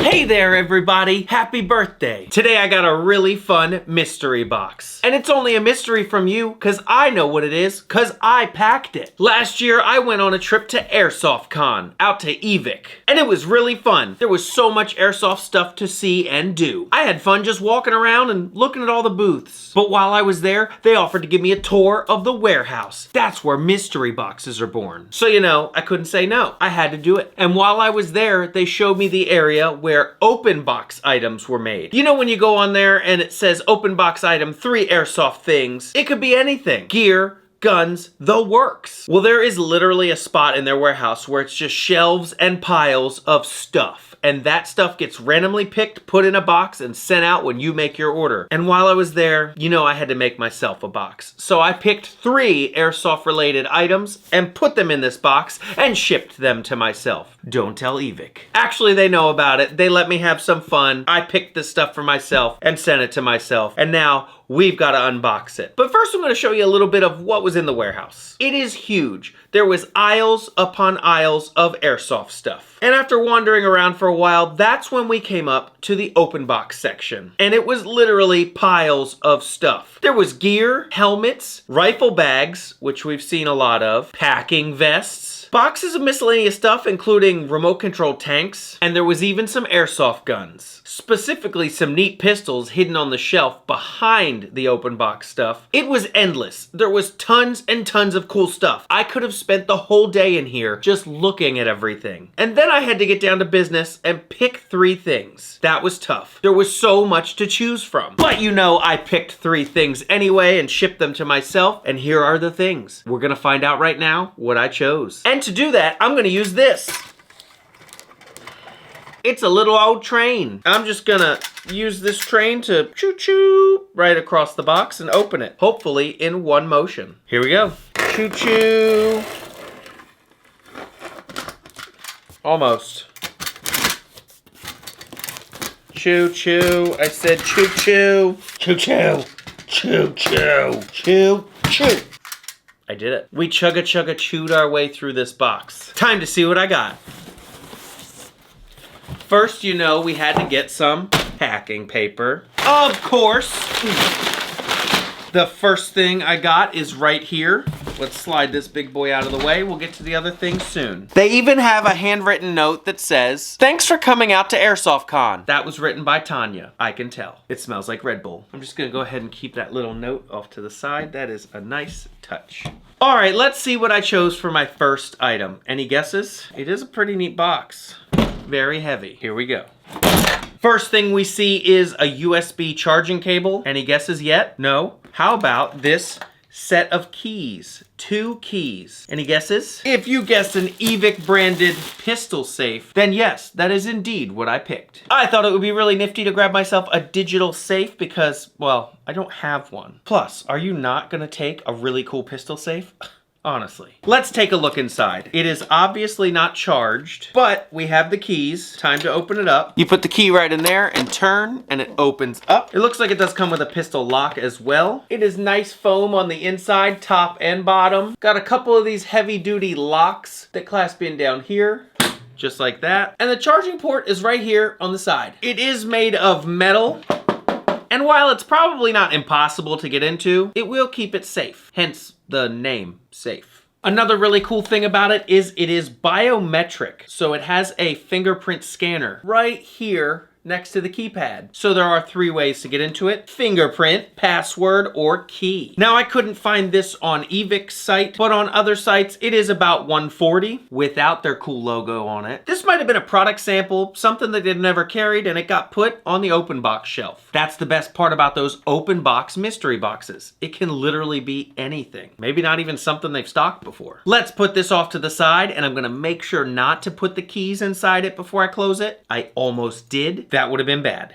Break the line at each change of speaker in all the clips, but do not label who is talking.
Hey there everybody, happy birthday. Today I got a really fun mystery box. And it's only a mystery from you because I know what it is because I packed it. Last year I went on a trip to Airsoft Con out to Evic. And it was really fun. There was so much Airsoft stuff to see and do. I had fun just walking around and looking at all the booths. But while I was there, they offered to give me a tour of the warehouse. That's where mystery boxes are born. So you know, I couldn't say no. I had to do it. And while I was there, they showed me the area where open box items were made. You know when you go on there and it says open box item 3 airsoft things, it could be anything. Gear, guns, the works. Well, there is literally a spot in their warehouse where it's just shelves and piles of stuff. And that stuff gets randomly picked, put in a box, and sent out when you make your order. And while I was there, you know I had to make myself a box. So I picked 3 airsoft related items and put them in this box and shipped them to myself. Don't tell Evic. Actually, they know about it. They let me have some fun. I picked this stuff for myself and sent it to myself. And now we've got to unbox it. But first I'm going to show you a little bit of what was in the warehouse. It is huge. There was aisles upon aisles of airsoft stuff. And after wandering around for a while, that's when we came up to the open box section. And it was literally piles of stuff. There was gear, helmets, rifle bags, which we've seen a lot of, packing vests, boxes of miscellaneous stuff including remote control tanks, and there was even some airsoft guns. Specifically some neat pistols hidden on the shelf behind the open box stuff. It was endless. There was tons and tons of cool stuff. I could have spent the whole day in here just looking at everything. And then I had to get down to business and pick 3 things. That was tough. There was so much to choose from. But you know I picked 3 things anyway and shipped them to myself, and here are the things. We're gonna find out right now what I chose. And to do that, I'm gonna use this. It's a little old train. I'm just gonna use this train to choo-choo right across the box and open it, hopefully in one motion. Here we go. Choo-choo. Almost. Choo-choo. I said choo-choo. Choo-choo. Choo-choo. Choo-choo. I did it. We chugga-chugga-chewed our way through this box. Time to see what I got. First, you know, we had to get some packing paper. Of course. The first thing I got is right here. Let's slide this big boy out of the way. We'll get to the other things soon. They even have a handwritten note that says, "Thanks for coming out to Airsoft Con." That was written by Tanya. I can tell. It smells like Red Bull. I'm just gonna go ahead and keep that little note off to the side. That is a nice touch. All right, let's see what I chose for my first item. Any guesses? It is a pretty neat box. Very heavy. Here we go. First thing we see is a USB charging cable. Any guesses yet? No? How about this set of keys? 2 keys. Any guesses? If you guessed an Evic branded pistol safe, then yes, that is indeed what I picked. I thought it would be really nifty to grab myself a digital safe because, well, I don't have one. Plus, are you not gonna take a really cool pistol safe? Honestly. Let's take a look inside. It is obviously not charged, but we have the keys. Time to open it up. You put the key right in there and turn, and it opens up. It looks like it does come with a pistol lock as well. It is nice foam on the inside, top and bottom. Got a couple of these heavy-duty locks that clasp in down here. Just like that. And the charging port is right here on the side. It is made of metal. And while it's probably not impossible to get into, it will keep it safe. Hence the name safe. Another really cool thing about it is biometric. So it has a fingerprint scanner right here next to the keypad. So there are 3 ways to get into it: fingerprint, password, or key. Now I couldn't find this on Evic's site, but on other sites it is about $140 without their cool logo on it. This might have been a product sample, something that they'd never carried, and it got put on the open box shelf. That's the best part about those open box mystery boxes. It can literally be anything. Maybe not even something they've stocked before. Let's put this off to the side, and I'm gonna make sure not to put the keys inside it before I close it. I almost did. That would have been bad.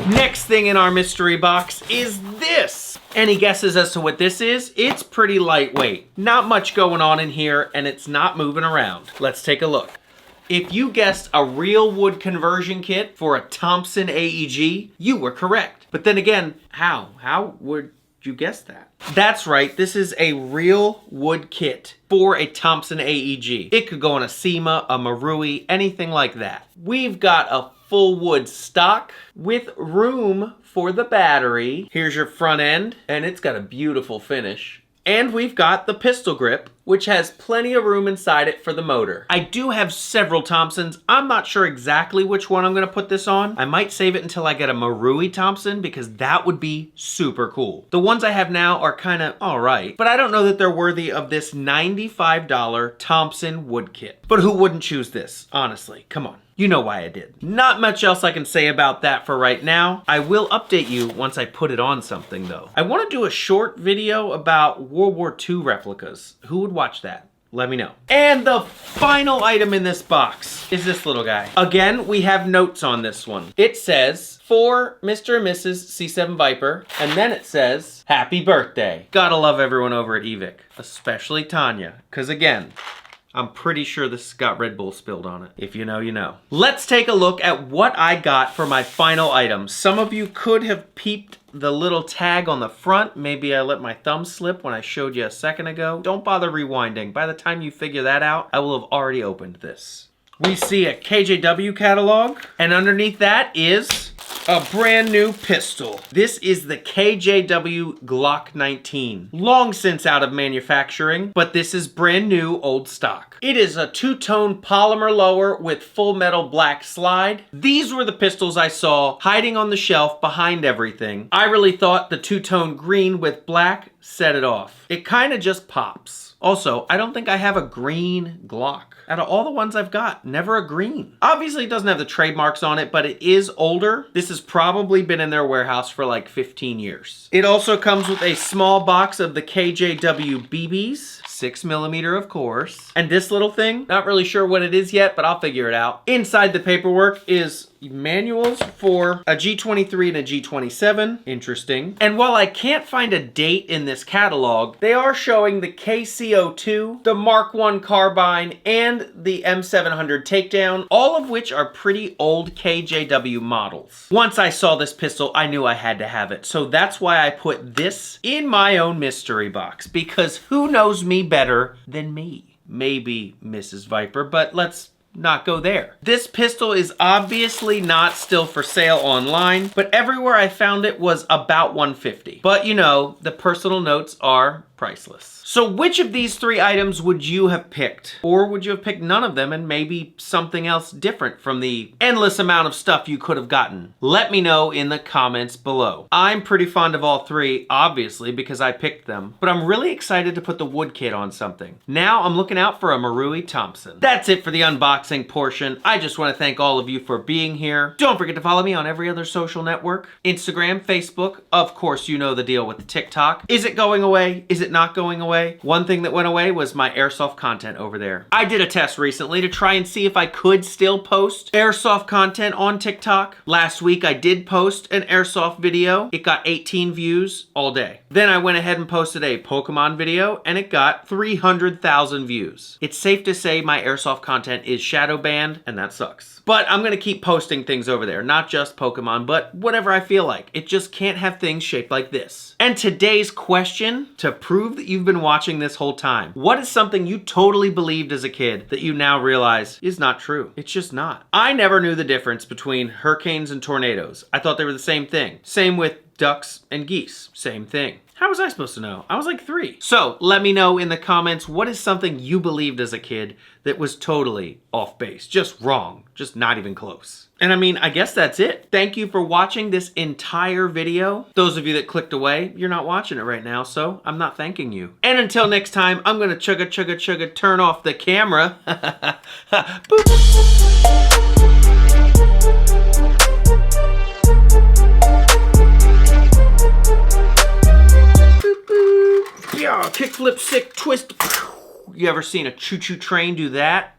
Next thing in our mystery box is this. Any guesses as to what this is? It's pretty lightweight. Not much going on in here, and it's not moving around. Let's take a look. If you guessed a real wood conversion kit for a Thompson AEG, you were correct. But then again, how? How would you guess that? That's right, this is a real wood kit for a Thompson AEG. It could go on a SEMA, a Marui, anything like that. We've got a full wood stock with room for the battery. Here's your front end, and it's got a beautiful finish. And we've got the pistol grip, which has plenty of room inside it for the motor. I do have several Thompsons. I'm not sure exactly which one I'm gonna put this on. I might save it until I get a Marui Thompson because that would be super cool. The ones I have now are kinda all right, but I don't know that they're worthy of this $95 Thompson wood kit. But who wouldn't choose this? Honestly, come on. You know why I did. Not much else I can say about that for right now. I will update you once I put it on something though. I wanna do a short video about World War II replicas. Who would watch that? Let me know. And the final item in this box is this little guy. Again, we have notes on this one. It says, for Mr. and Mrs. C7 Viper, and then it says, happy birthday. Gotta love everyone over at Evic, especially Tanya, because again, I'm pretty sure this has got Red Bull spilled on it. If you know, you know. Let's take a look at what I got for my final item. Some of you could have peeped the little tag on the front. Maybe I let my thumb slip when I showed you a second ago. Don't bother rewinding. By the time you figure that out, I will have already opened this. We see a KJW catalog, and underneath that is a brand new pistol. This is the KJW Glock 19. Long since out of manufacturing, but this is brand new old stock. It is a two-tone polymer lower with full metal black slide. These were the pistols I saw hiding on the shelf behind everything. I really thought the two-tone green with black set it off. It kind of just pops. Also, I don't think I have a green Glock. Out of all the ones I've got, never a green. Obviously, it doesn't have the trademarks on it, but it is older. This has probably been in their warehouse for like 15 years. It also comes with a small box of the KJW BBs, 6mm of course. And this little thing, not really sure what it is yet, but I'll figure it out. Inside the paperwork is manuals for a G23 and a G27. Interesting. And while I can't find a date in this catalog, they are showing the KCO2, the Mark I carbine, and the M700 takedown, all of which are pretty old KJW models. Once I saw this pistol, I knew I had to have it. So that's why I put this in my own mystery box, because who knows me better than me? Maybe Mrs. Viper, but let's not go there. This pistol is obviously not still for sale online, but everywhere I found it was about $150. But you know, the personal notes are priceless. So which of these three items would you have picked? Or would you have picked none of them and maybe something else different from the endless amount of stuff you could have gotten? Let me know in the comments below. I'm pretty fond of all three, obviously, because I picked them, but I'm really excited to put the wood kit on something. Now I'm looking out for a Marui Thompson. That's it for the unboxing portion. I just want to thank all of you for being here. Don't forget to follow me on every other social network. Instagram, Facebook, of course you know the deal with the TikTok. Is it going away? Is it not going away? One thing that went away was my Airsoft content over there. I did a test recently to try and see if I could still post Airsoft content on TikTok. Last week I did post an Airsoft video. It got 18 views all day. Then I went ahead and posted a Pokemon video and it got 300,000 views. It's safe to say my Airsoft content is shadow banned and that sucks. But I'm gonna keep posting things over there, not just Pokemon, but whatever I feel like. It just can't have things shaped like this. And today's question, to prove that you've been watching this whole time, what is something you totally believed as a kid that you now realize is not true? It's just not. I never knew the difference between hurricanes and tornadoes. I thought they were the same thing. Same with ducks and geese, same thing. How was I supposed to know? I was like 3. So let me know in the comments, what is something you believed as a kid that was totally off base, just wrong, just not even close. And I mean, I guess that's it. Thank you for watching this entire video. Those of you that clicked away, you're not watching it right now, so I'm not thanking you. And until next time, I'm gonna chugga, turn off the camera. Boop. Yeah, kickflip, sick, twist. You ever seen a choo-choo train do that?